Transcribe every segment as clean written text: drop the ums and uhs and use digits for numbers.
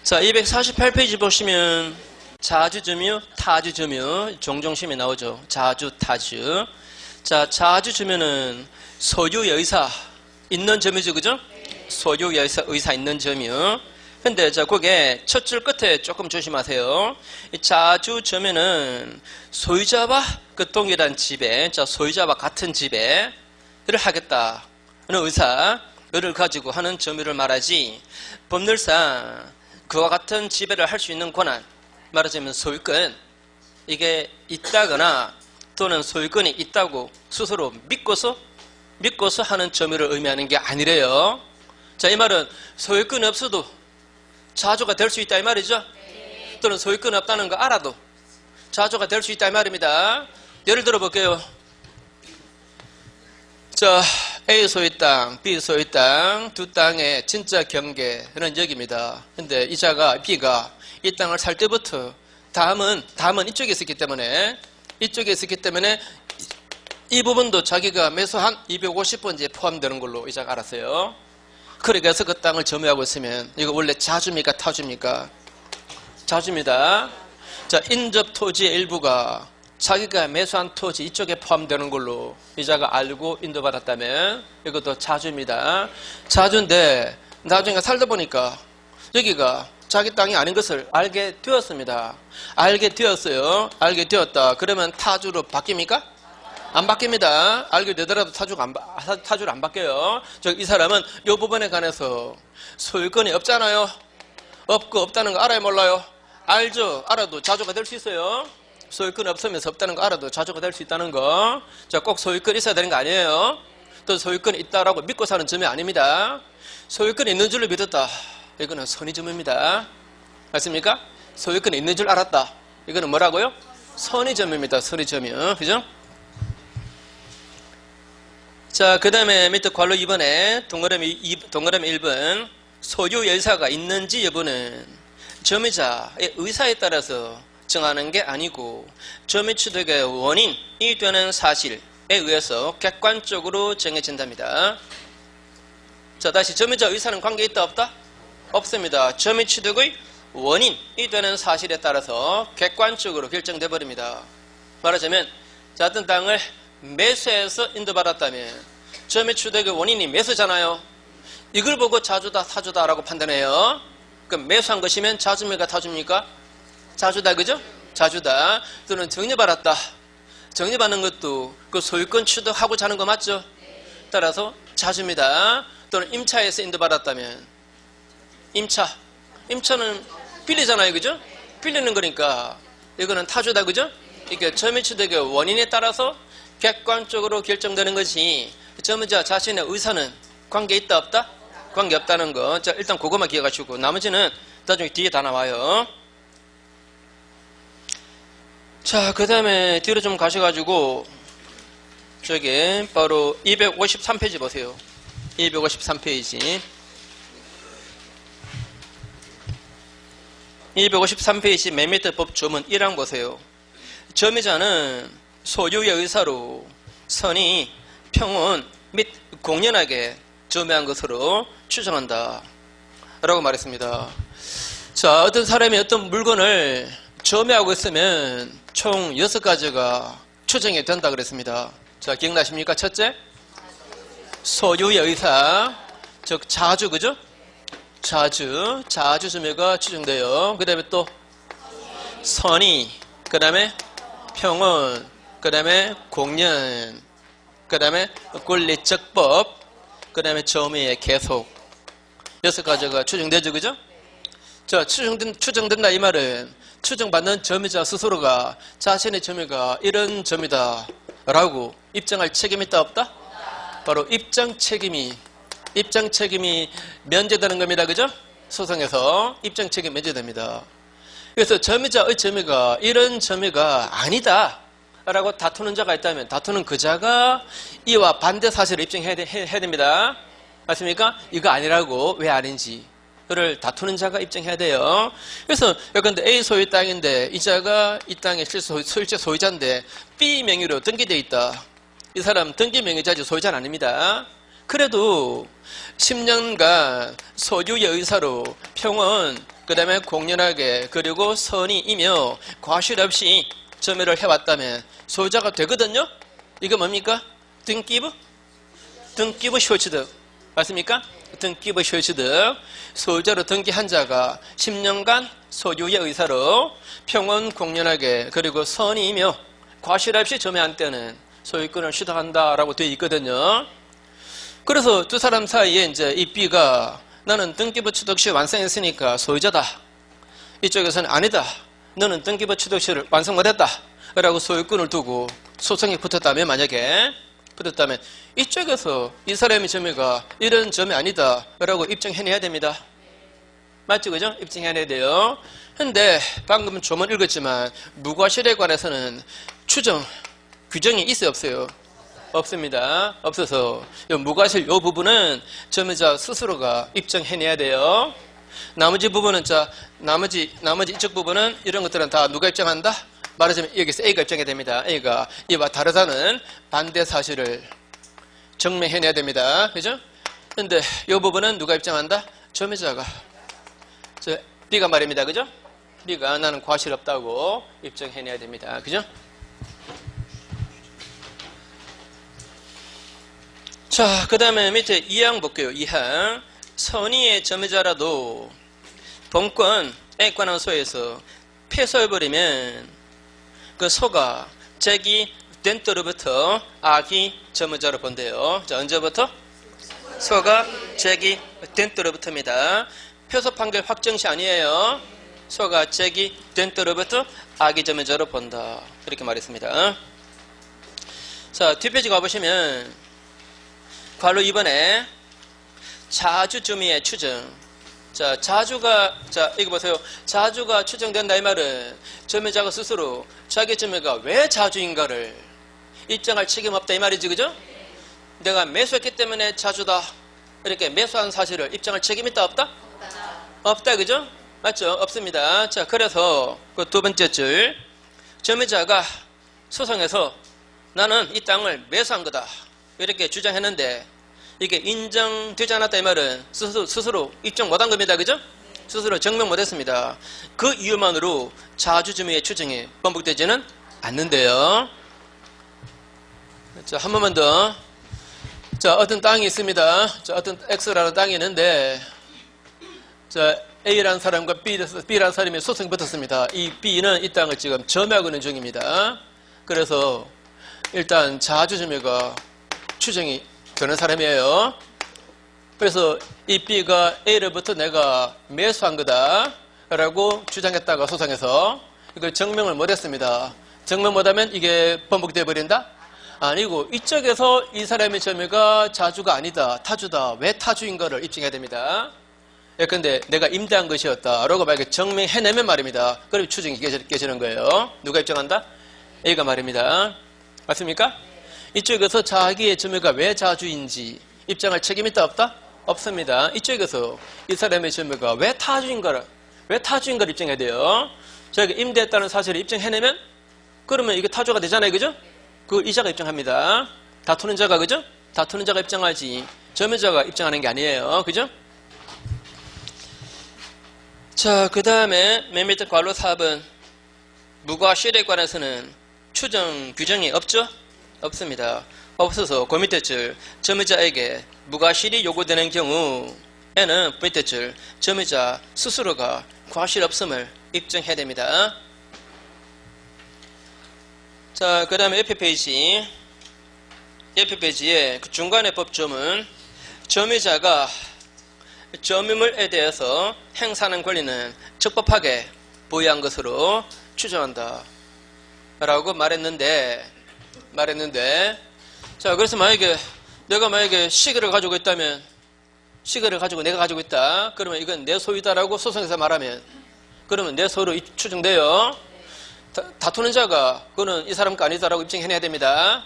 자, 248페이지 보시면 자주점유, 타주점유 종종 시험에 나오죠. 자주, 타주. 자, 자주점유는 소유의 의사 있는 점유죠, 그죠? 소유의 의사 있는 점유. 근데 자, 그게 첫 줄 끝에 조금 조심하세요. 이 자주점유는 소유자와 그 동일한 지배, 자, 소유자와 같은 지배를 하겠다 하는 의사를 가지고 하는 점유를 말하지, 법률상 그와 같은 지배를 할 수 있는 권한, 말하자면 소유권, 이게 있다거나 또는 소유권이 있다고 스스로 믿고서 하는 점유를 의미하는 게 아니래요. 자, 이 말은 소유권이 없어도 자주가 될 수 있다 이 말이죠. 또는 소유권이 없다는 거 알아도 자주가 될 수 있다 이 말입니다. 예를 들어 볼게요. 자, A 소유 땅, B 소유 땅, 두 땅의 진짜 경계는 여기입니다. 근데 B가 이 땅을 살 때부터 다음은 이쪽에 있었기 때문에 이 부분도 자기가 매수한 250번지에 포함되는 걸로 이자가 알았어요. 그렇게 해서 그 땅을 점유하고 있으면 이거 원래 자주입니까, 타주입니까? 자주입니다. 자, 인접 토지의 일부가 자기가 매수한 토지 이쪽에 포함되는 걸로 이자가 알고 인도받았다면 이것도 자주입니다. 자주인데 나중에 살다 보니까 여기가 자기 땅이 아닌 것을 알게 되었습니다. 알게 되었다. 그러면 타주로 바뀝니까? 안 바뀝니다. 알게 되더라도 타주로 안 바뀌어요. 이 사람은 이 부분에 관해서 소유권이 없잖아요. 없다는 거 알아요, 몰라요? 알죠? 알아도 자주가 될 수 있어요. 소유권이 없으면서 없다는 거 알아도 자주가 될 수 있다는 거. 자, 꼭 소유권이 있어야 되는 거 아니에요. 또 소유권이 있다라고 믿고 사는 점이 아닙니다. 소유권이 있는 줄로 믿었다. 이거는 선의점입니다. 맞습니까? 소유권이 있는 줄 알았다. 이거는 뭐라고요? 선의점입니다. 선의점이요. 그죠? 자, 그 다음에 밑에 괄호 2번에 동그라미 1번 소유 열사가 있는지 여부는 점유자의 의사에 따라서 정하는 게 아니고 점유 취득의 원인이 되는 사실에 의해서 객관적으로 정해진답니다. 자, 다시 점유자 의사는 관계 있다 없다? 없습니다. 점유 취득의 원인이 되는 사실에 따라서 객관적으로 결정돼 버립니다. 말하자면 자, 어떤 땅을 매수해서 인도받았다면 점유 취득의 원인이 매수잖아요. 이걸 보고 자주다 타주다라고 판단해요. 그럼 매수한 것이면 자주입니까 타주입니까? 자주다, 그죠? 자주다. 또는 정리받았다. 정리받는 것도 그 소유권 취득하고 자는 거 맞죠? 따라서 자주입니다. 또는 임차에서 인도받았다면 임차는 빌리잖아요, 그죠? 빌리는 거니까 이거는 타주다, 그죠? 이게 점유 취득의 원인에 따라서 객관적으로 결정되는 것이 점유자 자신의 의사는 관계 있다 없다? 관계 없다는 거. 자, 일단 그것만 기억하시고 나머지는 나중에 뒤에 다 나와요. 자, 그 다음에 뒤로 좀 가셔가지고 저기 바로 253페이지 보세요. 253페이지 253페이지 맨 밑에 법 조문 1항 보세요. 점유자는 소유의 의사로 선의, 평온 및 공연하게 점유한 것으로 추정한다 라고 말했습니다. 자, 어떤 사람이 어떤 물건을 점유하고 있으면 총 6가지가 추정이 된다 그랬습니다. 자, 기억나십니까? 첫째, 소유의 의사, 즉 자주, 그죠? 자주 점유가 추정돼요. 그 다음에 또 선의, 그 다음에 평온, 그 다음에 공연, 그 다음에 권리적법, 그 다음에 점유의 계속. 6가지가 추정되죠, 그죠? 자, 추정된다 이 말은 추정받는 점유자 스스로가 자신의 점유가 이런 점유다 라고 입증할 책임이 있다 없다? 바로 입증 책임이 면제되는 겁니다, 그죠? 소송에서 입증 책임 면제됩니다. 그래서 점유자의 점유가 이런 점유가 아니다 라고 다투는 자가 있다면 다투는 그 자가 이와 반대 사실을 입증해야 됩니다. 맞습니까? 이거 아니라고 왜 아닌지 를 다투는 자가 입증해야 돼요. 그래서 예컨대 A 소유 땅인데 이 자가 이 땅의 실제 소유자인데 B 명의로 등기되어 있다. 이 사람 등기 명의자지 소유자는 아닙니다. 그래도 10년간 소유의 의사로 평온, 그 다음에 공연하게 그리고 선의이며 과실 없이 점유를 해왔다면 소유자가 되거든요. 이거 뭡니까? 등기부? 등기부 쇼취득 맞습니까? 등기부 쇼취득 소유자로 등기한 자가 10년간 소유의 의사로 평온 공연하게 그리고 선의이며 과실 없이 점유한 때는 소유권을 취득한다라고 되어 있거든요. 그래서 두 사람 사이에 이제 이 B가 나는 등기부 취득 시 완성했으니까 소유자다. 이쪽에서는 아니다. 너는 등기부 취득 시를 완성 못했다. 라고 소유권을 두고 소송이 붙었다면 만약에 붙었다면 이쪽에서 이 사람의 점유가 이런 점이 아니다. 라고 입증해내야 됩니다. 맞죠? 그죠? 입증해내야 돼요. 근데 방금 조문 읽었지만 무과실에 관해서는 추정, 규정이 있어요? 없어요? 없습니다. 없어서 이 무과실 이 부분은 점유자 스스로가 입증해내야 돼요. 나머지 부분은 나머지 이쪽 부분은 이런 것들은 다 누가 입증한다? 말하자면 여기서 A가 입증해야 됩니다. A가 이와 다르다는 반대 사실을 증명해내야 됩니다. 그죠? 근데 이 부분은 누가 입증한다? 점유자가. B가 말입니다. 그죠? B가 나는 과실 없다고 입증해내야 됩니다. 그죠? 자, 그 다음에 밑에 2항 볼게요. 2항. 선의의 점유자라도 본권 A권한 소에서 패소해버리면 그 소가 제기된 때로부터 악이 점유자로 본대요. 자, 언제부터? 소가 제기된 때로부터입니다. 패소 판결 확정 시 아니에요. 소가 제기된 때로부터 악이 점유자로 본다. 이렇게 말했습니다. 자, 뒷페이지 가보시면 관로 2번에 자주점유의 추정. 자, 이거 보세요. 자주가 추정된다 이 말은 점유자가 스스로 자기 점유가 왜 자주인가를 입증할 책임 없다 이 말이지, 그죠? 내가 매수했기 때문에 자주다. 이렇게 매수한 사실을 입증할 책임 있다 없다? 없다, 그죠? 맞죠? 없습니다. 자, 그래서 그 두 번째 줄 점유자가 소송에서 나는 이 땅을 매수한 거다. 이렇게 주장했는데 이게 인정되지 않았다 이 말은 스스로 입증 못한 겁니다. 그죠? 스스로 증명 못했습니다. 그 이유만으로 자주점유의 추정이 번복되지는 않는데요. 자, 한 번만 더. 자, 어떤 땅이 있습니다. 자, 어떤 X라는 땅이 있는데 자, A라는 사람과 B라는 사람이 소송이 붙었습니다. 이 B는 이 땅을 지금 점유하고 있는 중입니다. 그래서 일단 자주점유가 추정이 되는 사람이에요. 그래서 이 B가 A로부터 내가 매수한 거다 라고 주장했다가 소송에서 이걸 증명을 못했습니다. 증명 못하면 이게 번복되어 버린다? 아니고 이쪽에서 이 사람의 점유가 자주가 아니다, 타주다. 왜 타주인 거를 입증해야 됩니다. 예컨대 내가 임대한 것이었다 라고 만약에 증명해내면 말입니다. 그럼 추정이 깨지는 거예요. 누가 입증한다? A가 말입니다. 맞습니까? 이쪽에서 자기의 점유가 왜 자주인지 입증할 책임이 있다 없다? 없습니다. 이쪽에서 이 사람의 점유가 왜 타주인가를 입증해야 돼요. 자기가 임대했다는 사실을 입증해내면 그러면 이게 타주가 되잖아요. 그죠? 그걸 이자가 입증합니다. 다투는 자가, 그죠? 다투는 자가 입증하지 점유자가 입증하는 게 아니에요. 그죠? 자, 그 다음에 맨 밑에 관로 4번 무과실에 관해서는 추정 규정이 없죠? 없습니다. 없어서 그 밑에 줄 점유자에게 무과실이 요구되는 경우에는 밑에 줄 점유자 스스로가 과실 없음을 입증해야 됩니다. 자, 그 다음에 옆에 페이지에 그 중간의 법조문 점유자가 점유물에 대해서 행사하는 권리는 적법하게 보유한 것으로 추정한다 라고 말했는데 자, 그래서 내가 만약에 시계를 가지고 있다면 시계를 가지고 내가 가지고 있다 그러면 이건 내 소유다라고 소송에서 말하면 그러면 내 소유로 추정돼요. 다투는 자가 그거는 이 사람 거 아니다라고 입증해내야 됩니다.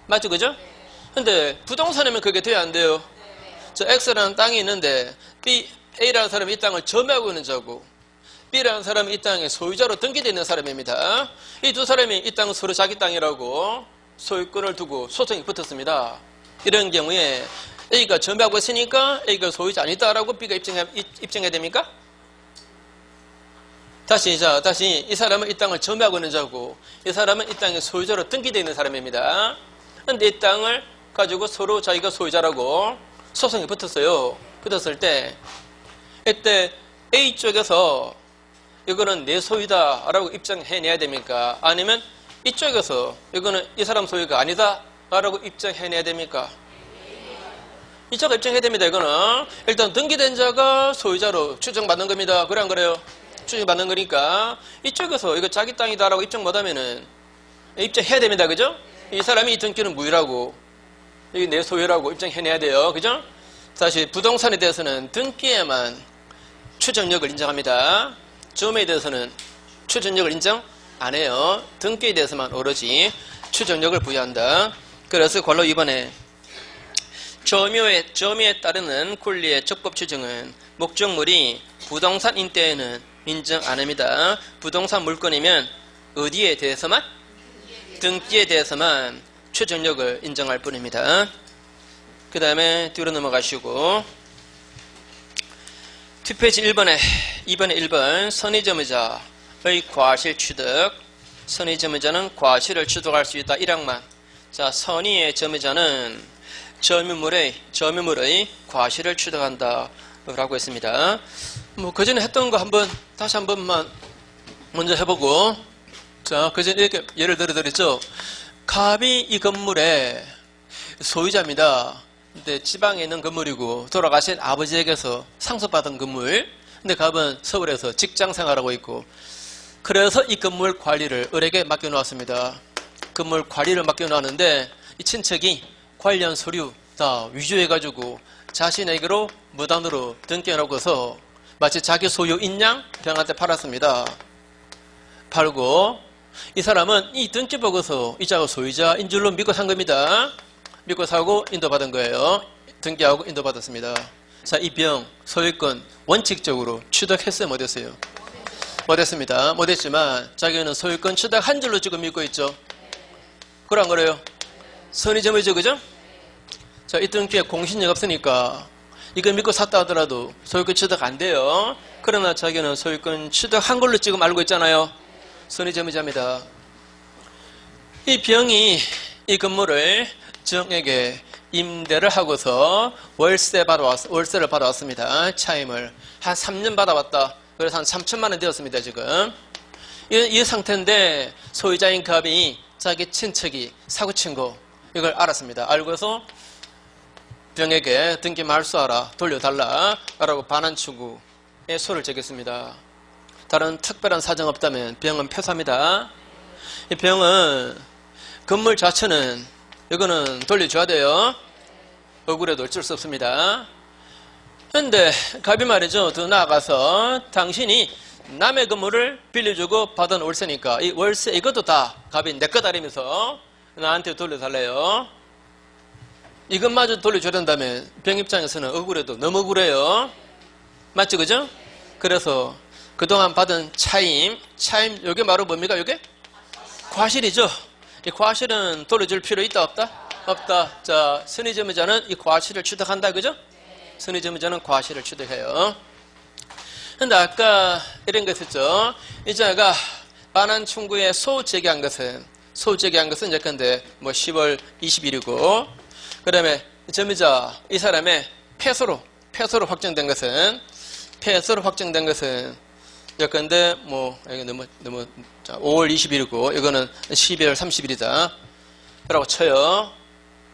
맞죠? 그죠? 근데 부동산이면 그게 돼야 안 돼요. 저 X라는 땅이 있는데 A라는 사람이 이 땅을 점유하고 있는 자고 B라는 사람이 이 땅의 소유자로 등기되어 있는 사람입니다. 이 두 사람이 이 땅은 서로 자기 땅이라고 소유권을 두고 소송이 붙었습니다. 이런 경우에 A가 점유하고 있으니까 A가 소유자 아니다라고 B가 입증해야 됩니까? 다시 이 사람은 이 땅을 점유하고 있는 자고, 이 사람은 이 땅의 소유자로 등기되어 있는 사람입니다. 그런데 이 땅을 가지고 서로 자기가 소유자라고 소송이 붙었어요. 붙었을 때, 이때 A쪽에서 이거는 내 소유다라고 입증해내야 됩니까? 아니면 이쪽에서 이거는 이 사람 소유가 아니다라고 입증해내야 됩니까? 이자가 입증해야 됩니다. 이거는 일단 등기된 자가 소유자로 추정받는 겁니다. 그래 안 그래요? 추정받는 거니까 이쪽에서 이거 자기 땅이다라고 입증 못하면은 입증해야 됩니다. 그죠? 이 사람이 이 등기는 무효라고, 이게 내 소유라고 입증해내야 돼요. 그죠? 사실 부동산에 대해서는 등기에만 추정력을 인정합니다. 점에 대해서는 추정력을 인정 안 해요. 등기에 대해서만 오로지 추정력을 부여한다. 그래서 권로 2번에 점유에 따르는 권리의 적법 추정은 목적물이 부동산 인대에는 인정 안 합니다. 부동산 물건이면 어디에 대해서만? 등기에 대해서만 추정력을 인정할 뿐입니다. 그 다음에 뒤로 넘어가시고 뒷페이지 2번에 1번 선의점유자의 과실 취득. 선의점유자는 과실을 취득할 수 있다. 1항만. 자, 선의의 점유자는 점유물의 과실을 취득한다 라고 했습니다. 뭐 그전에 했던 거 다시 한 번만 먼저 해보고, 자, 그전에 이렇게 예를 들어드렸죠. 갑이 이 건물의 소유자입니다. 근데 지방에 있는 건물이고 돌아가신 아버지에게서 상속받은 건물. 근데 갑은 서울에서 직장 생활하고 있고, 그래서 이 건물 관리를 을에게 맡겨놓았습니다. 건물 관리를 맡겨놓았는데 이 친척이 관련 서류 다 위조해가지고 자신에게로 무단으로 등기해놓고서 마치 자기 소유인 양 병한테 팔았습니다. 팔고 이 사람은 이 등기 보고서 이자가 소유자인 줄로 믿고 산 겁니다. 믿고 사고 인도받은 거예요. 등기하고 인도받았습니다. 자, 이 병 소유권 원칙적으로 취득했어요? 못했어요? 못했습니다. 못했지만 자기는 소유권 취득한 줄로 지금 믿고 있죠. 그래 안 그래요? 선의점이죠, 그죠? 자, 이 등기에 공신력 없으니까 이걸 믿고 샀다 하더라도 소유권 취득 안 돼요. 그러나 자기는 소유권 취득한 걸로 지금 알고 있잖아요. 선의점유자입니다. 이 병이 이 건물을 정에게 임대를 하고서 월세를 받아왔습니다. 차임을 한 3년 받아왔다. 그래서 한 3천만 원 되었습니다. 지금 이 상태인데 소유자인 갑이 자기 친척이 사고친 거 이걸 알았습니다. 알고서 병에게 등기 말소하라, 돌려달라 라고 반환 추구에 소를 제겼습니다. 다른 특별한 사정 없다면 병은 패소합니다. 이 병은 건물 자체는 이거는 돌려줘야 돼요. 억울해도 어쩔 수 없습니다. 그런데 갑이 말이죠. 더 나아가서 당신이 남의 건물을 빌려주고 받은 월세니까 이 월세 이것도 다 갑이 내 거다리면서 나한테 돌려달래요. 이것마저 돌려줘야 된다면 병 입장에서는 억울해도 너무 억울해요. 맞죠, 그죠? 그래서 그동안 받은 차임 요게 바로 뭡니까? 요게 과실이죠. 이 과실은 돌려줄 필요 있다 없다? 없다. 자, 선의점유자는 이 과실을 취득한다, 그죠? 선의점유자는 과실을 취득해요. 근데 아까 이런 거 있었죠. 이자가 반환 청구에 소제기한 것은 이제 근데 뭐 10월 20일이고, 그 다음에 점유자 이 사람의 패소로 확정된 것은 예컨대 뭐 이거 너무 5월 20일이고 이거는 12월 30일이다 라고 쳐요.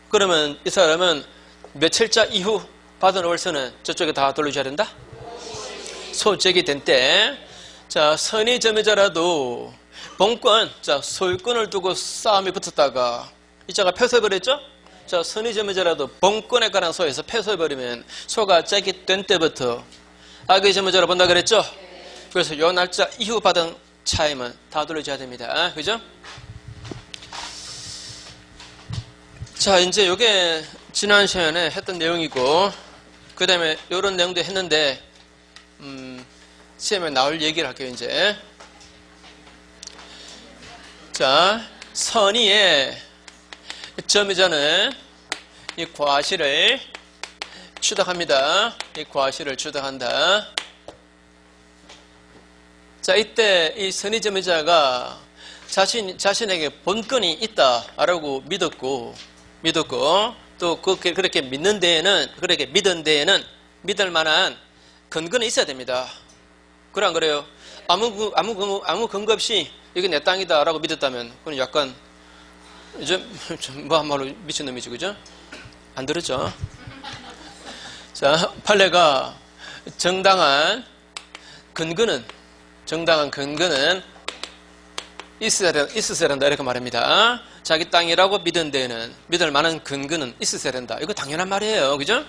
그러면 이 사람은 며칠자 이후 받은 월세는 저쪽에 다 돌려줘야 된다? 소제기 된 때. 자, 선의점유자라도 본권, 자, 소유권을 두고 싸움이 붙었다가 이자가 패소해버렸죠? 자, 선의점유자라도 본권에 관한 소에서 패소해버리면 소가 제기된 때부터 악의 점유자로 본다 그랬죠? 그래서 요 날짜 이후 받은 차임은 다 돌려줘야 됩니다. 그죠? 자, 이제 요게 지난 시간에 했던 내용이고, 그 다음에 요런 내용도 했는데, 시험에 나올 얘기를 할게요, 이제. 자, 선의의 점유자는 이 과실을 취득합니다. 이 과실을 취득한다. 자, 이때 이 선의점유자가 자신에게 본건이 있다라고 믿었고, 또 그렇게 믿는 데에는, 그렇게 믿은 데에는 믿을 만한 근거는 있어야 됩니다. 그래, 안 그래요? 아무 근거 없이 이게 내 땅이다라고 믿었다면, 그건 약간, 뭐 한 말로 미친놈이지, 그죠? 안 들었죠? 자, 판례가 정당한 근거는 있어야 된다 이렇게 말합니다. 자기 땅이라고 믿은 데에는 믿을 만한 근거는 있어야 된다. 이거 당연한 말이에요. 그죠?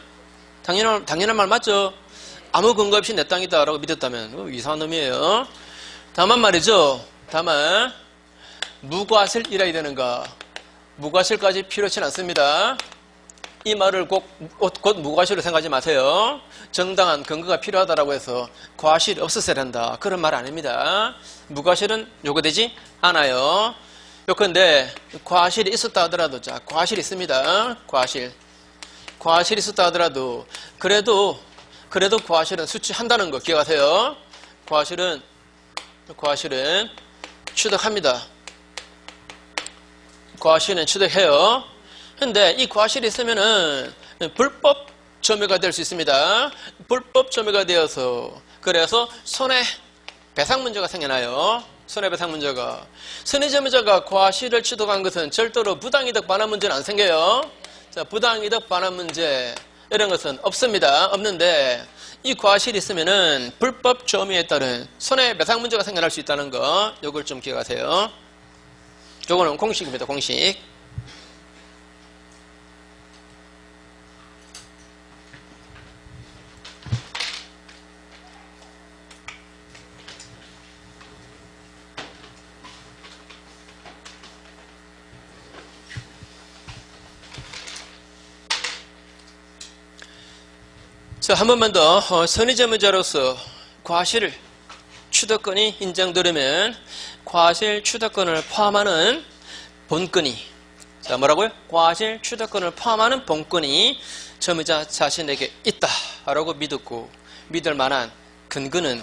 당연한 말 맞죠? 아무 근거 없이 내 땅이다라고 믿었다면 이상한 놈이에요. 다만 말이죠. 다만 무과실이라야 되는가? 무과실까지 필요치는 않습니다. 이 말을 곧 무과실로 생각하지 마세요. 정당한 근거가 필요하다라고 해서 과실이 없었어야 된다. 그런 말 아닙니다. 무과실은 요구되지 않아요. 요컨대 과실이 있었다 하더라도, 자, 과실이 있습니다. 과실이 있었다 하더라도, 그래도 과실은 수취한다는 거 기억하세요. 과실은 취득합니다. 과실은 취득해요. 근데 이 과실이 있으면은 불법 점유가 될 수 있습니다. 불법 점유가 되어서, 그래서 손해배상 문제가 생겨나요. 손해배상 문제가. 선의점유자가 과실을 취득한 것은 절대로 부당이득 반환 문제는 안 생겨요. 자, 부당이득 반환 문제 이런 것은 없습니다. 없는데 이 과실이 있으면은 불법 점유에 따른 손해배상 문제가 생겨날 수 있다는 거, 요걸 좀 기억하세요. 요거는 공식입니다. 공식. 자, 한 번만 더. 선의점유자로서 과실 취득권이 인정되려면 과실 취득권을 포함하는 본건이, 자, 뭐라고요? 과실 취득권을 포함하는 본건이 점유자 자신에게 있다라고 믿었고, 믿을 만한 근거는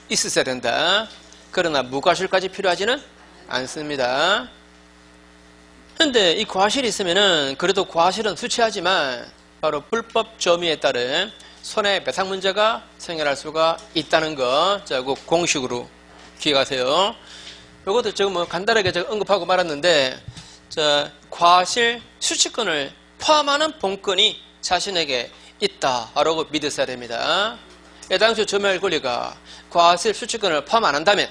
있어야 된다. 그러나 무과실까지 필요하지는 않습니다. 근데 이 과실이 있으면은, 그래도 과실은 수치하지만 바로 불법 점유에 따른 손해배상 문제가 생겨날 수가 있다는 거, 자, 그 공식으로 기억하세요. 이것도 지금 뭐 간단하게 제가 언급하고 말았는데, 자, 과실 수취권을 포함하는 본건이 자신에게 있다라고 믿으셔야 됩니다. 애당초 점유할 권리가 과실 수취권을 포함 안 한다면,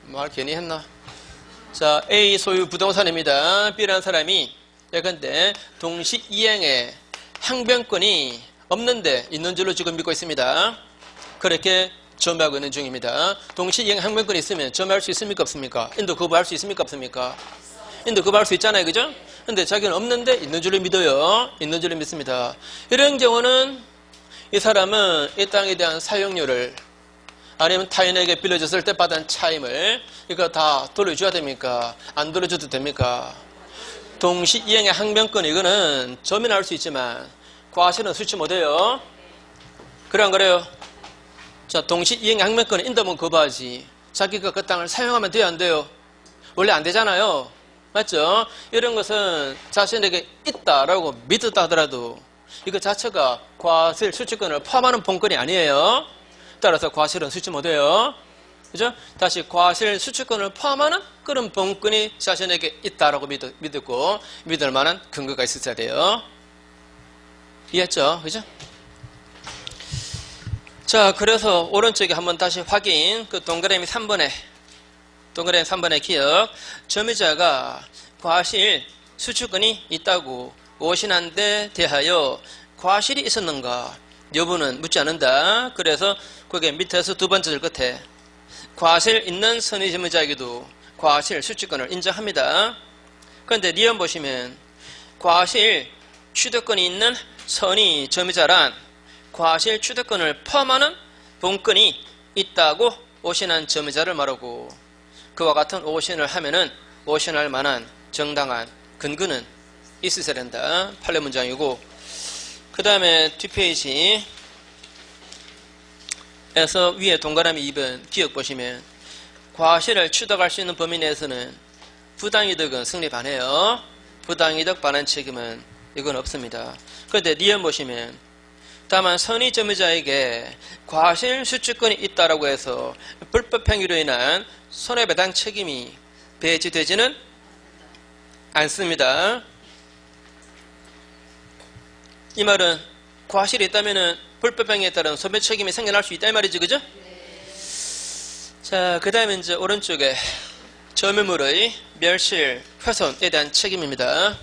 말 괜히 했나? 자, A 소유 부동산입니다. B라는 사람이 예컨대 동시 이행에 항변권이 없는데 있는 줄로 지금 믿고 있습니다. 그렇게 점유하고 있는 중입니다. 동시 이행 항변권이 있으면 점유할 수 있습니까? 없습니까? 인도 거부할 수 있습니까? 없습니까? 인도 거부할 수 있잖아요. 그죠? 근데 자기는 없는데 있는 줄로 믿어요. 있는 줄로 믿습니다. 이런 경우는 이 사람은 이 땅에 대한 사용료를, 아니면 타인에게 빌려줬을 때 받은 차임을 이거 다 돌려줘야 됩니까? 안 돌려줘도 됩니까? 동시 이행의 항변권, 이거는 점유는 할 수 있지만 과실은 수취 못해요. 그래 안 그래요? 자, 동시 이행의 항변권은 인도면 거부하지. 자기가 그 땅을 사용하면 돼요, 안 돼요? 원래 안 되잖아요. 맞죠? 이런 것은 자신에게 있다라고 믿었다 하더라도 이거 자체가 과실 수취권을 포함하는 본건이 아니에요. 따라서 과실은 수취 못해요. 그죠? 다시 과실 수취권을 포함하는 그런 본건이 자신에게 있다라고 믿었고, 믿을 만한 근거가 있어야 돼요. 이해했죠? 그죠? 자, 그래서 오른쪽에 한번 다시 확인. 그 동그라미 3번에 기억. 점유자가 과실 수취권이 있다고 오신한 데 대하여 과실이 있었는가 여부는 묻지 않는다. 그래서 거기 밑에서 두 번째 줄 끝에 과실 있는 선의점유자에게도 과실 수취권을 인정합니다. 그런데 리언 보시면 과실 취득권이 있는 선의점유자란 과실 취득권을 포함하는 본건이 있다고 오신한 점유자를 말하고, 그와 같은 오신을 하면은 오신할 만한 정당한 근거는 있어야 된다. 판례 문장이고, 그 다음에 뒷페이지 에서 위에 동그라미 2번 기억 보시면 과실을 취득할 수 있는 범위 내에서는 부당이득은 성립 안 해요. 부당이득 반환 책임은 이건 없습니다. 그런데 니은 보시면 다만 선의 점유자에게 과실 수취권이 있다라고 해서 불법 행위로 인한 손해배상 책임이 배제되지는 않습니다. 이 말은 과실이 있다면은 불법 행위에 따른 손해 책임이 생겨날 수 있다 이 말이죠, 그죠? 자, 그 다음에 이제 오른쪽에 점유물의 멸실, 훼손에 대한 책임입니다.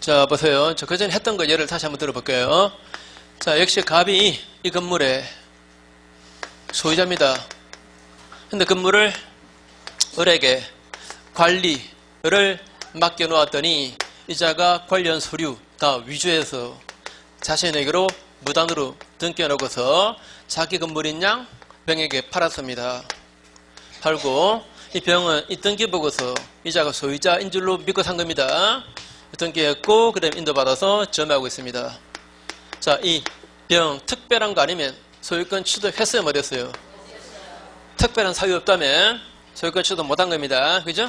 자, 보세요. 저 그전에 했던 거 예를 다시 한번 들어볼게요. 자, 역시 갑이 이 건물의 소유자입니다. 근데 건물을 을에게 관리를 맡겨놓았더니 이자가 관련 서류 다 위조해서 자신에게로 무단으로 등겨놓고서 자기 건물인 양 병에게 팔았습니다. 팔고 이 병은 이 등기보고서 이자가 소유자인 줄로 믿고 산 겁니다. 등기했고 그 다음에 인도받아서 점유하고 있습니다. 자, 이 병 특별한 거 아니면 소유권 취득했어요, 못했어요? 특별한 사유 없다면 소유권 취득 못한 겁니다. 그죠?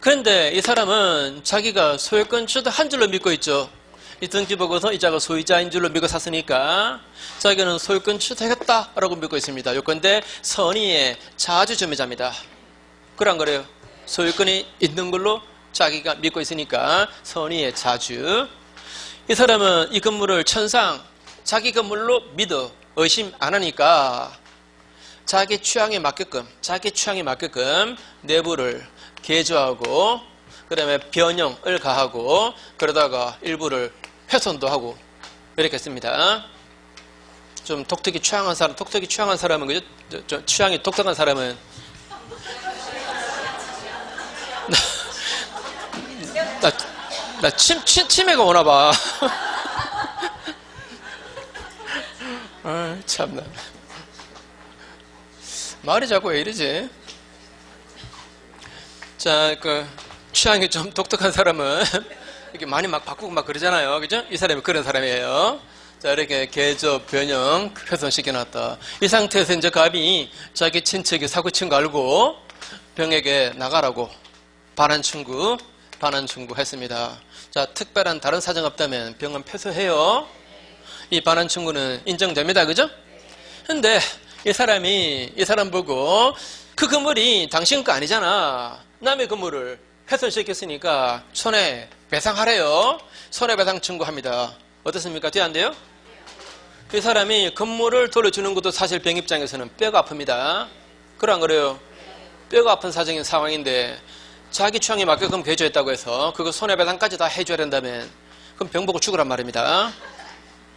그런데 이 사람은 자기가 소유권 취득한 줄로 믿고 있죠. 이 등기보고서 이자가 소유자인 줄로 믿고 샀으니까 자기는 소유권 취득했다라고 믿고 있습니다. 요건데 선의의 자주 점유자입니다. 그런 거래요. 소유권이 있는 걸로 자기가 믿고 있으니까 선의의 자주. 이 사람은 이 건물을 천상 자기 건물로 믿어 의심 안 하니까 자기 취향에 맞게끔 내부를 개조하고 그 다음에 변형을 가하고 그러다가 일부를 훼손도 하고 이렇게 했습니다. 좀 독특히 취향한 사람은 그죠? 좀 취향이 독특한 사람은 나 치매가 오나 봐. 아, 참나. 말이 자꾸 왜 이러지? 자, 그 취향이 좀 독특한 사람은 이렇게 많이 막 바꾸고 막 그러잖아요. 그죠? 이 사람이 그런 사람이에요. 자, 이렇게 개조, 변형, 훼손시켜놨다. 이 상태에서 이제 갑이 자기 친척이 사고 친 거 알고 병에게 나가라고 반환 청구했습니다. 자, 특별한 다른 사정 없다면 병은 패소해요. 이 반환 청구는 인정됩니다. 그죠? 근데 이 사람 보고 그 건물이 당신 거 아니잖아. 남의 건물을 훼손시켰으니까 손해배상하래요. 손해배상 청구합니다. 어떻습니까? 돼 안 돼요? 이 사람이 건물을 돌려주는 것도 사실 병 입장에서는 뼈가 아픕니다. 그러안 그래요? 뼈가 아픈 사정인 상황인데 자기 취향에 맞게끔 개조했다고 해서 그거 손해배상까지 다 해줘야 된다면 그럼 병 보고 죽으란 말입니다.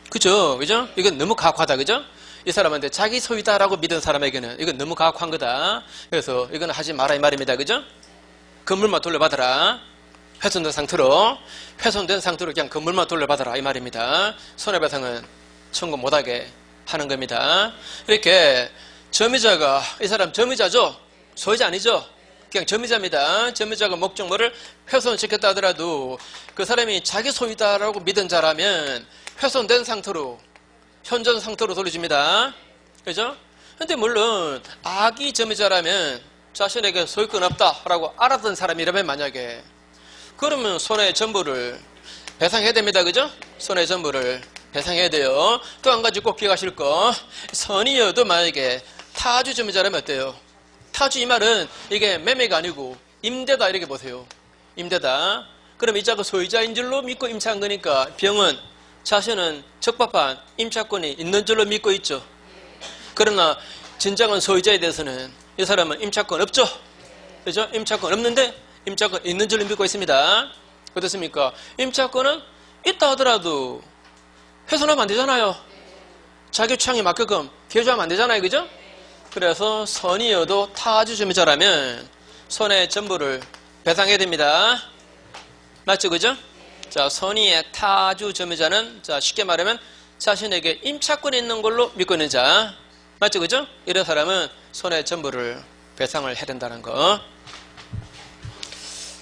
그죠? 이건 너무 가혹하다. 그죠? 이 사람한테 자기 소유다라고 믿은 사람에게는 이건 너무 가혹한 거다. 그래서 이건 하지 마라 이 말입니다. 그죠? 건물만 돌려받아라. 훼손된 상태로 그냥 건물만 돌려받아라 이 말입니다. 손해배상은 청구 못하게 하는 겁니다. 이렇게 점유자가 이 사람 점유자죠? 소유자 아니죠? 그냥 점유자입니다. 점유자가 목적물을 훼손시켰다 하더라도 그 사람이 자기 소유다라고 믿은 자라면 훼손된 상태로 현존 상태로 돌려줍니다. 그죠? 근데 물론 악의 점유자라면 자신에게 소유권 없다라고 알았던 사람이라면 만약에 그러면 손해 전부를 배상해야 됩니다. 그죠? 손해 전부를 배상해야 돼요. 또 한 가지 꼭 기억하실 거 선의여도 만약에 타주 점유자라면 어때요? 타주 이 말은 이게 매매가 아니고 임대다 이렇게 보세요. 임대다. 그럼 이자가 소유자인 줄로 믿고 임차한 거니까 병은 자신은 적법한 임차권이 있는 줄로 믿고 있죠. 그러나 진정한 소유자에 대해서는 이 사람은 임차권 없죠. 그죠? 임차권 없는데 임차권 있는 줄로 믿고 있습니다. 어떻습니까? 임차권은 있다 하더라도 훼손하면 안 되잖아요. 자기 취향에 맞게끔 개조하면 안 되잖아요. 그죠? 그래서 선의여도 타주 점유자라면 손해 전부를 배상해야 됩니다. 맞죠? 그죠? 자, 선의의 타주 점유자는 자, 쉽게 말하면 자신에게 임차권이 있는 걸로 믿고 있는 자. 맞죠? 그죠? 이런 사람은 손해 전부를 배상을 해야 된다는 거.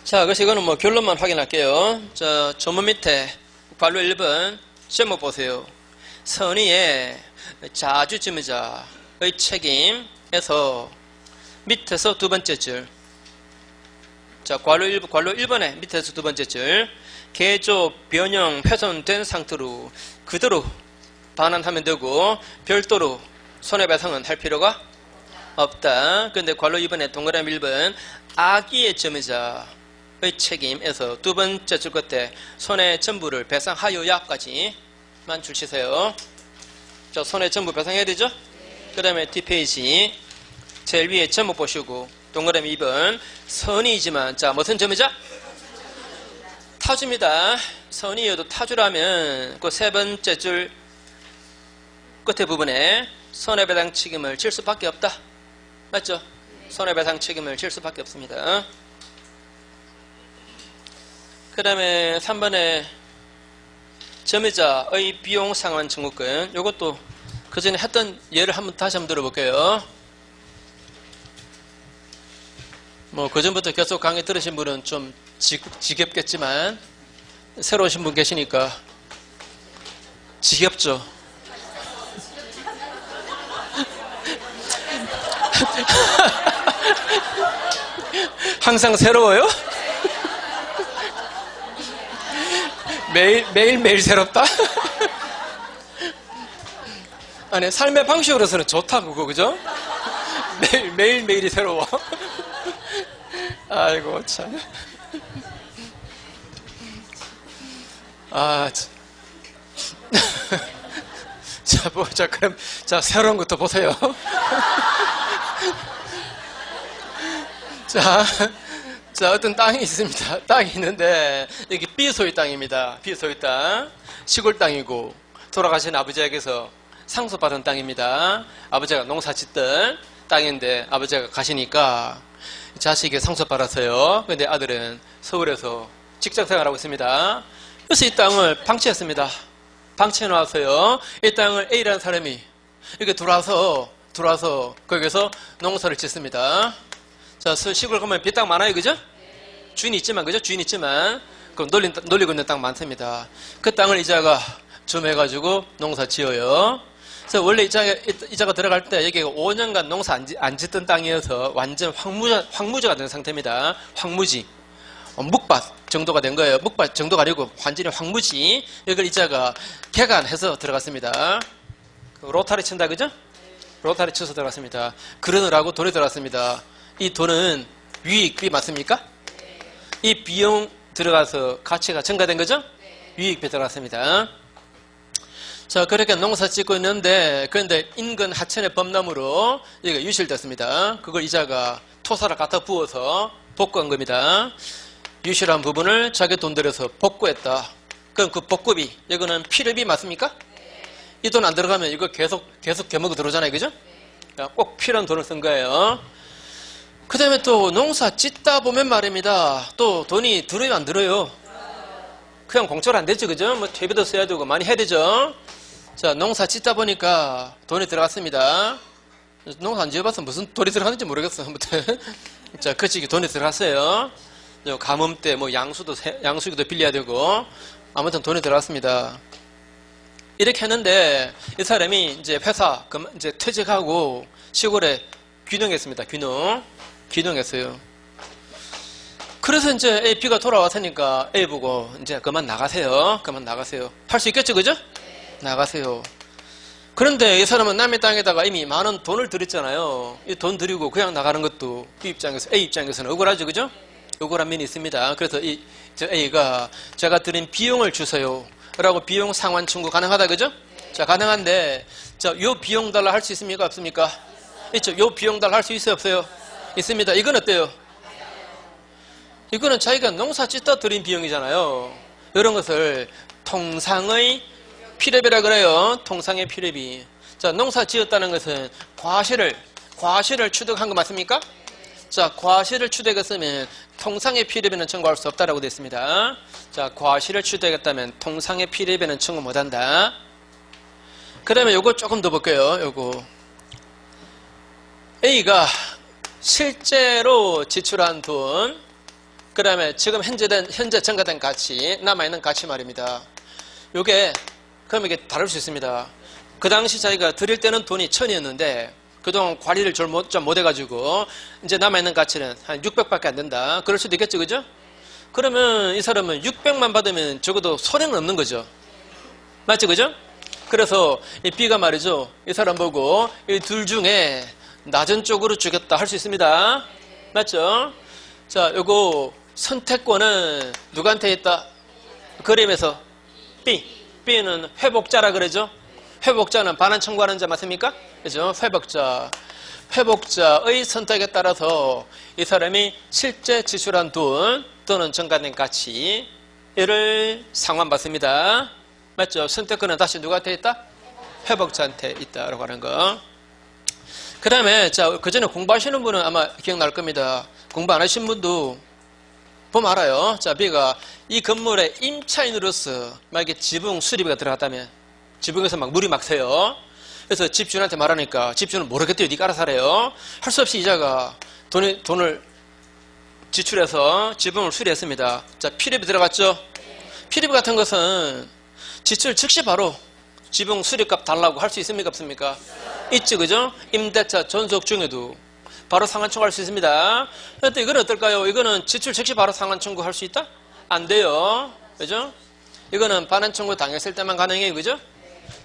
자, 그래서 이거는 뭐 결론만 확인할게요. 자, 조문 밑에 관로 1번 제목 보세요. 선의의 자주지무자의 책임에서 밑에서 두 번째 줄. 자, 관로 1번에 밑에서 두 번째 줄. 개조, 변형, 훼손된 상태로 그대로 반환하면 되고 별도로 손해배상은 할 필요가 없다. 그런데 관로 2번에 동그라미 1번 악의의 점유자의 책임에서 두 번째 줄 끝에 손해 전부를 배상하여야까지만 줄 치세요. 자, 손해 전부 배상해야 되죠? 그 다음에 뒷페이지 제일 위에 제목 보시고 동그라미 2번 선의이지만 자, 무슨 점유자? 타주입니다. 선의여도 타주라면 그 세 번째 줄 끝에 부분에 손해배상 책임을 질 수밖에 없다. 맞죠? 손해배상 책임을 질 수밖에 없습니다. 그 다음에 3번에 점유자의 비용 상환 청구권. 이것도 그 전에 했던 예를 다시 한번 들어볼게요. 뭐 그 전부터 계속 강의 들으신 분은 좀 지겹겠지만 새로 오신 분 계시니까 지겹죠? 항상 새로워요? 매일매일 새롭다? 아니, 삶의 방식으로서는 좋다, 그거, 그죠? 매일매일이 새로워. 아이고, 참. 자, 그럼, 새로운 것도 보세요. 자, 어떤 땅이 있습니다. 땅이 있는데, 여기 비소유 땅입니다. 비소유 땅. 시골 땅이고, 돌아가신 아버지에게서 상속받은 땅입니다. 아버지가 농사 짓던 땅인데, 아버지가 가시니까, 자식이 상속받았어요. 근데 아들은 서울에서 직장생활하고 있습니다. 그래서 이 땅을 방치했습니다. 방치해놨어요. 이 땅을 A라는 사람이 이렇게 들어와서 거기서 농사를 짓습니다. 자, 시골 가면 빈 땅 많아요, 그죠? 주인이 있지만, 그죠? 주인이 있지만, 그럼 놀리고 있는 땅 많습니다. 그 땅을 이자가 좀 해가지고 농사 지어요. 그래서 원래 이자가 들어갈 때 여기가 5년간 농사 안 짓던 땅이어서 완전 황무지가 된 상태입니다. 황무지. 묵밭 정도가 된 거예요. 묵밭 정도가 아니고 완전히 황무지. 이걸 이자가 개간해서 들어갔습니다. 로타리 친다, 그죠? 로타리 쳐서 들어갔습니다. 그러느라고 돈이 들어갔습니다. 이 돈은 유익비 맞습니까? 이 비용 들어가서 가치가 증가된 거죠? 유익비 들어갔습니다. 자, 그렇게 농사 짓고 있는데, 그런데 인근 하천의 범람으로 여기가 유실됐습니다. 그걸 이자가 토사를 갖다 부어서 복구한 겁니다. 유실한 부분을 자기 돈 들여서 복구했다. 그럼 그 복구비, 이거는 필요비 맞습니까? 이 돈 안 들어가면 이거 계속 개먹어 들어오잖아요, 그죠? 꼭 필요한 돈을 쓴 거예요. 그 다음에 또 농사 짓다 보면 말입니다. 또 돈이 들어요, 안 들어요? 그냥 공짜로 안 되죠, 그죠? 뭐 퇴비도 써야 되고 많이 해야 되죠? 자, 농사 짓다 보니까 돈이 들어갔습니다. 농사 안 지어봐서 무슨 돈이 들어갔는지 모르겠어, 아무튼. 자, 그 시기 돈이 들어갔어요. 가뭄 때 뭐 양수기도 빌려야 되고, 아무튼 돈이 들어갔습니다. 이렇게 했는데, 이 사람이 이제 회사, 이제 퇴직하고 시골에 귀농했습니다. 귀농했어요. 그래서 이제 A, B가 돌아왔으니까 A 보고 이제 그만 나가세요. 할 수 있겠죠, 그죠? 나가세요. 그런데 이 사람은 남의 땅에다가 이미 많은 돈을 들였잖아요. 이 돈 들이고 그냥 나가는 것도 A 입장에서는 억울하죠, 그죠? 억울한 면이 있습니다. 그래서 A가 제가 드린 비용을 주세요 라고 비용 상환 청구 가능하다, 그죠? 자, 가능한데, 자, 요 비용 달라 할 수 있습니까? 없습니까? 있죠? 요 비용 달라 할 수 있어요? 없어요? 있습니다. 이건 어때요? 이거는 자기가 농사 짓다 들인 비용이잖아요. 이런 것을 통상의 필요비라 그래요. 통상의 필요비. 자, 농사 지었다는 것은 과실을 취득한 거 맞습니까? 자, 과실을 취득했으면 통상의 필요비는 청구할 수 없다라고 되어 있습니다. 자, 과실을 취득했다면 통상의 필요비는 청구 못한다. 그 다음에 요거 조금 더 볼게요. 요거 A가 실제로 지출한 돈 그 다음에 지금 현재 증가된 가치, 남아있는 가치 말입니다. 요게, 그럼 이게 다를 수 있습니다. 그 당시 자기가 드릴 때는 돈이 1000이었는데, 그동안 관리를 좀 못해가지고, 이제 남아있는 가치는 한 600밖에 안 된다. 그럴 수도 있겠죠, 그죠? 그러면 이 사람은 600만 받으면 적어도 손해는 없는 거죠. 맞죠, 그죠? 그래서 이 B가 말이죠. 이 사람 보고 이 둘 중에 낮은 쪽으로 주겠다 할 수 있습니다. 맞죠? 자, 요거 선택권은 누구한테 있다? 그림에서 B. B는 회복자라 그러죠? 회복자는 반환 청구하는 자 맞습니까? 그죠? 회복자. 회복자의 선택에 따라서 이 사람이 실제 지출한 돈 또는 증가된 가치 이를 상환받습니다. 맞죠? 선택권은 다시 누구한테 있다? 회복자한테 있다라고 하는 거. 그 다음에 자, 그 전에 공부하시는 분은 아마 기억날 겁니다. 공부 안 하신 분도 보면 알아요. 자, B가 이 건물에 임차인으로서 만약에 지붕 수리비가 들어갔다면 지붕에서 막 물이 막 새요. 그래서 집주인한테 말하니까 집주인은 모르겠대요. 네가 알아서 하래요. 할 수 없이 이자가 돈을 지출해서 지붕을 수리했습니다. 자, 필요비 들어갔죠? 필요비 같은 것은 지출 즉시 바로 지붕 수리값 달라고 할 수 있습니까? 없습니까? 있죠, 그죠? 임대차 존속 중에도 바로 상환 청구할 수 있습니다. 그런데 이건 어떨까요? 이거는 지출 즉시 바로 상환 청구할 수 있다? 안 돼요. 그죠? 이거는 반환 청구 당했을 때만 가능해요. 그죠?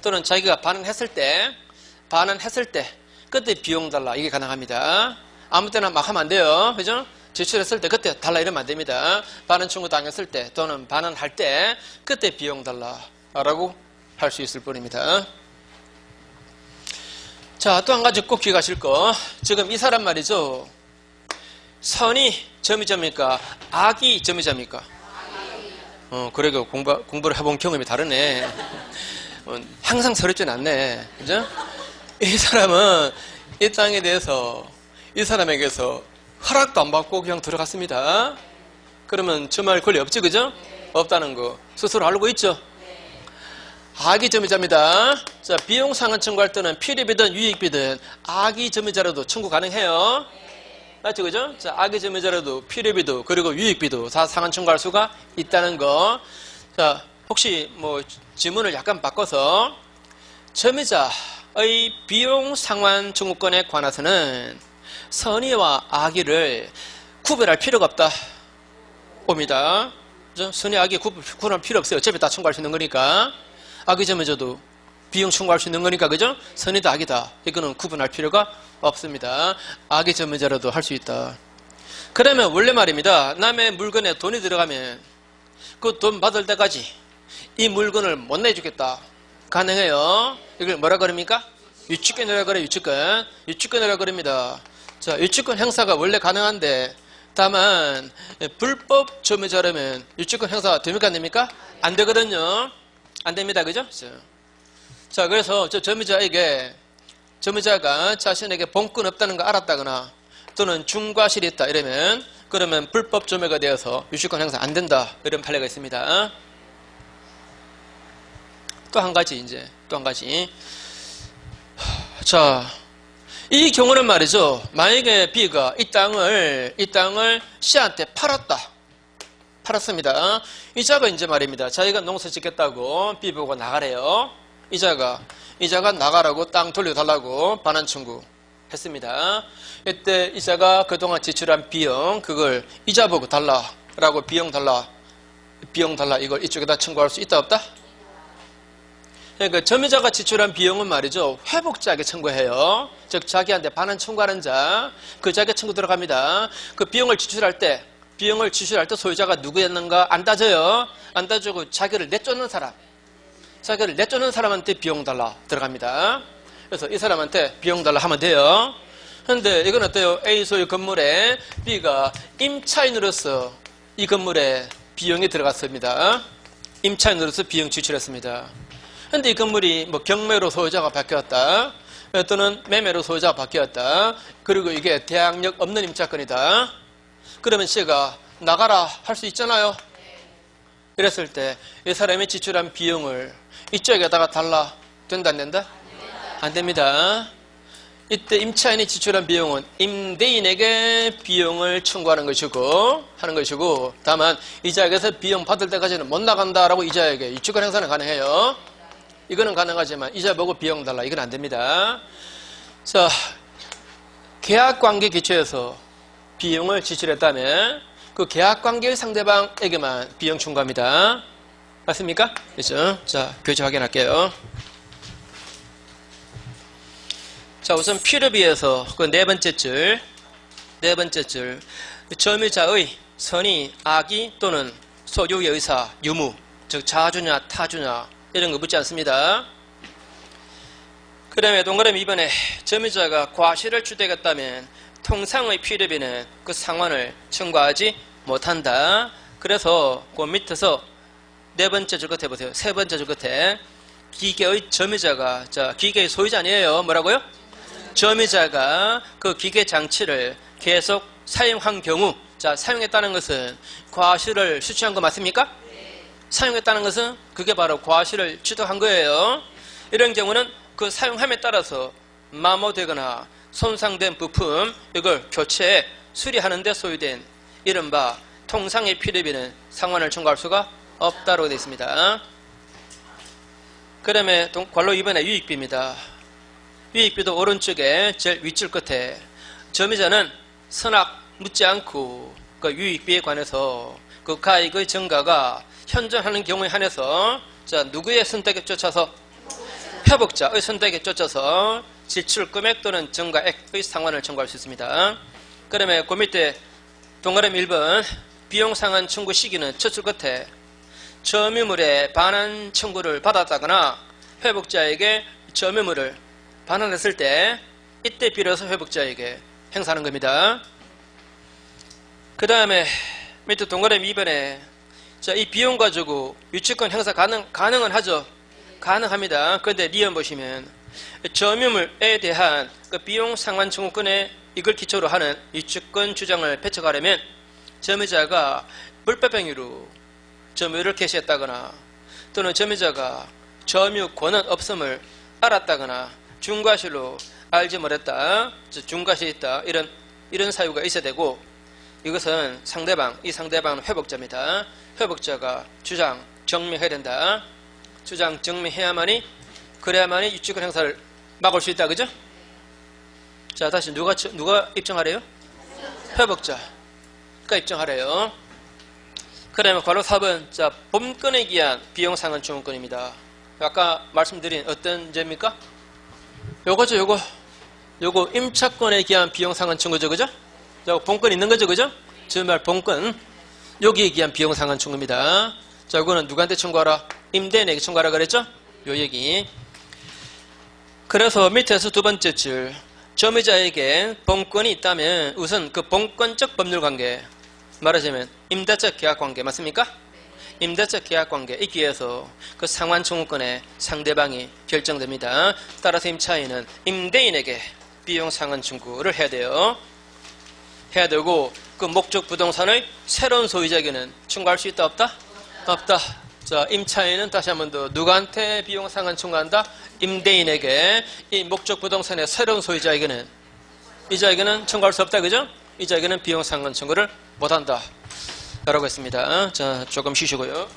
또는 자기가 반환했을 때 그때 비용 달라. 이게 가능합니다. 아무 때나 막 하면 안 돼요. 그죠? 지출했을 때 그때 달라 이러면 안 됩니다. 반환 청구 당했을 때 또는 반환할 때 그때 비용 달라라고 할 수 있을 뿐입니다. 자, 또 한 가지 꼭 기억하실 거. 지금 이 사람 말이죠. 선이 점이점입니까? 악이 점이점입니까? 그러게 공부를 해본 경험이 다르네. 항상 서럽진 않네. 그죠? 이 사람은 이 땅에 대해서 이 사람에게서 허락도 안 받고 그냥 들어갔습니다. 그러면 점할 권리 없지, 그죠? 없다는 거 스스로 알고 있죠? 악이 점유자입니다. 자, 비용 상환 청구할 때는 필요비든 유익비든 악이 점유자라도 청구 가능해요. 맞죠, 그죠? 자, 악이 점유자라도 필요비도 그리고 유익비도 다 상환 청구할 수가 있다는 거. 자, 혹시 뭐 지문을 약간 바꿔서 점유자의 비용 상환 청구권에 관해서는 선의와 악의를 구별할 필요가 없다. 옵니다. 그죠? 선의 악의 구분할 필요 없어요. 어차피 다 청구할 수 있는 거니까. 악의 점유자도 비용 청구할 수 있는 거니까, 그죠? 선이다, 악이다. 이거는 구분할 필요가 없습니다. 악의 점유자라도 할 수 있다. 그러면 원래 말입니다. 남의 물건에 돈이 들어가면 그 돈 받을 때까지 이 물건을 못 내주겠다. 가능해요. 이걸 뭐라 그럽니까? 유치권이라고 그래요, 유치권. 유치권이라고 그럽니다. 자, 유치권 행사가 원래 가능한데, 다만, 불법 점유자라면 유치권 행사가 됩니까, 안 됩니까? 안 되거든요. 안 됩니다. 그죠? 자, 그래서 저 점유자가 자신에게 본권 없다는 거 알았다거나 또는 중과실이 있다 이러면 그러면 불법 점유가 되어서 유치권 행사 안 된다. 이런 판례가 있습니다. 또 한 가지. 자, 이 경우는 말이죠. 만약에 B가 이 땅을 C한테 팔았습니다. 이자가 이제 말입니다. 자기가 농사 짓겠다고 B 보고 나가래요. 이자가 나가라고 땅 돌려달라고 반환 청구했습니다. 이때 이자가 그동안 지출한 비용 그걸 이자 보고 달라라고 비용 달라 이걸 이쪽에다 청구할 수 있다 없다? 그러니까 점유자가 지출한 비용은 말이죠. 회복자에게 청구해요. 즉 자기한테 반환 청구하는 자 그 자에게 청구 들어갑니다. 그 비용을 지출할 때 소유자가 누구였는가 안 따져요. 안 따지고 자기를 내쫓는 사람한테 비용 달라 들어갑니다. 그래서 이 사람한테 비용 달라 하면 돼요. 그런데 이건 어때요? A 소유 건물에 B가 임차인으로서 이 건물에 비용이 들어갔습니다. 임차인으로서 비용 지출했습니다. 그런데 이 건물이 뭐 경매로 소유자가 바뀌었다. 또는 매매로 소유자가 바뀌었다. 그리고 이게 대항력 없는 임차권이다. 그러면 C가 나가라 할 수 있잖아요. 이랬을 때 이 사람이 지출한 비용을 이쪽에다가 달라 된다 안 된다? 안 됩니다. 이때 임차인이 지출한 비용은 임대인에게 비용을 청구하는 것이고 다만 이자에게서 비용 받을 때까지는 못 나간다라고 이자에게 유치권 행사는 가능해요. 이거는 가능하지만 이자 보고 비용 달라 이건 안 됩니다. 자, 계약관계 기초에서 비용을 지출했다면 그 계약관계의 상대방에게만 비용 청구합니다. 맞습니까? 그렇죠? 자, 교재 확인할게요. 자, 우선 필요비에서 그 네 번째 줄 점유자의 선의, 악의 또는 소유의 의사, 유무, 즉 자주냐 타주냐 이런 거 묻지 않습니다. 그 다음에 동그라미 2번에 점유자가 과실을 주되겠다면 통상의 필요비는 그 상환을 청구하지 못한다. 그래서 그 밑에서 네 번째 줄 끝에 보세요. 세 번째 줄 끝에 기계의 점유자가, 자, 기계의 소유자 아니에요. 뭐라고요? 점유자가 그 기계 장치를 계속 사용한 경우, 자, 사용했다는 것은 과실을 수취한 거 맞습니까? 사용했다는 것은 그게 바로 과실을 취득한 거예요. 이런 경우는 그 사용함에 따라서 마모되거나 손상된 부품, 이걸 교체, 수리하는 데 소요된 이른바 통상의 필요비는 상환을 청구할 수가 없다고 되어 있습니다. 그 다음에 괄호 2번에 유익비입니다. 유익비도 오른쪽에 제일 윗줄 끝에 점유자는 선악 묻지 않고 그 유익비에 관해서 그 가액의 증가가 현존하는 경우에 한해서, 자, 누구의 선택에 쫓아서? 회복자의 선택에 쫓아서 지출 금액 또는 증가액의 상환을 청구할 수 있습니다. 그 다음에 그 밑에 동그라미 1번 비용 상환 청구 시기는 첫 줄 끝에 점유물의 반환 청구를 받았다거나 회복자에게 점유물을 반환했을 때 이때 비로소 회복자에게 행사하는 겁니다. 그 다음에 밑에 동그라미 2번에, 자, 이 비용 가지고 유치권 행사 가능은 하죠. 가능합니다. 그런데 리언 보시면 점유물에 대한 그 비용 상환 청구권에 이걸 기초로 하는 유치권 주장을 배척하려면 점유자가 불법 행위로 점유를 개시했다거나 또는 점유자가 점유 권한 없음을 알았다거나 중과실로 알지 못했다, 중과실이 있다, 이런 사유가 있어야 되고, 이것은 이 상대방은 회복자입니다. 회복자가 주장 증명해야 된다. 주장 증명해야만이, 그래야만이 유치권 행사를 막을 수 있다. 그죠? 자, 다시 누가 입증하래요? 회복자가 입증하래요. 그 다음에 괄호 4번, 자, 본건에 기한 비용 상환 청구권입니다. 아까 말씀드린 어떤 죄입니까? 요거죠, 요거 임차권에 기한 비용 상환 청구죠, 그죠? 자, 본건 있는 거죠, 그죠? 정말 본건, 여기에 기한 비용 상환 청구입니다. 자, 이거는 누구한테 청구하라? 임대인에게 청구하라 그랬죠? 요 얘기. 그래서 밑에서 두 번째 줄, 점유자에게 본건이 있다면 우선 그 본건적 법률관계, 말하자면 임대차 계약관계 맞습니까? 임대차 계약관계 있기 위해서 그 상환 청구권의 상대방이 결정됩니다. 따라서 임차인은 임대인에게 비용 상환 청구를 해야 돼요. 해야 되고, 그 목적 부동산의 새로운 소유자에게는 청구할 수 있다 없다? 없다. 자, 임차인은 다시 한 번 더 누구한테 비용 상환 청구한다? 임대인에게. 이 목적 부동산의 새로운 소유자에게는, 이자에게는 청구할 수 없다. 그죠? 이자에게는 비용 상환 청구를 못한다 라고 했습니다. 자, 조금 쉬시고요.